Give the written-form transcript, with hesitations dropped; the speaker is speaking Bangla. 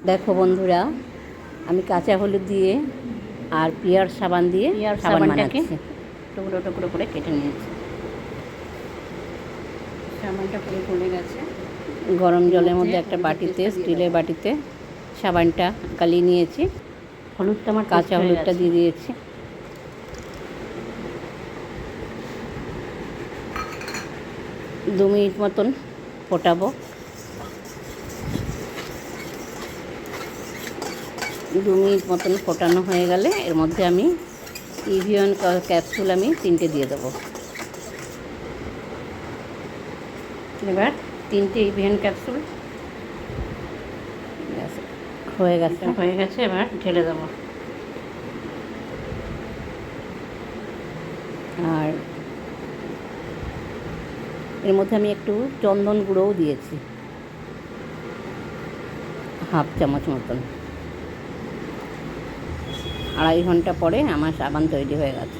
দেখো বন্ধুরা, আমি কাঁচা হলুদ দিয়ে আর পিয়ার সাবান দিয়ে সাবান বানাচ্ছি। টুকরো টুকরো করে কেটে নিয়েছি। সাবানটা পুরো গলে গেছে। গরম জলের মধ্যে একটা বাটিতে, স্টিলের বাটিতে সাবানটা গালিয়ে নিয়েছি। হলুদটা আমার কাঁচা হলুদটা দিয়ে দিয়েছি। দু মিনিট মতন ফোটাবো। 2 মিনিট মতন ফোটানো হয়ে গেলে এর মধ্যে আমি ইভিয়ন ক্যাপসুল আমি 3টে দিয়ে দেবো। এবার 3টে ইভিয়ন ক্যাপসুল হয়ে গেছে। এবার ঢেলে দেবো। আর এর মধ্যে আমি একটু চন্দন গুঁড়োও দিয়েছি, হাফ চামচ মতন। 2.5 ঘন্টা পরে আমার সাবান তৈরি হয়ে গেছে।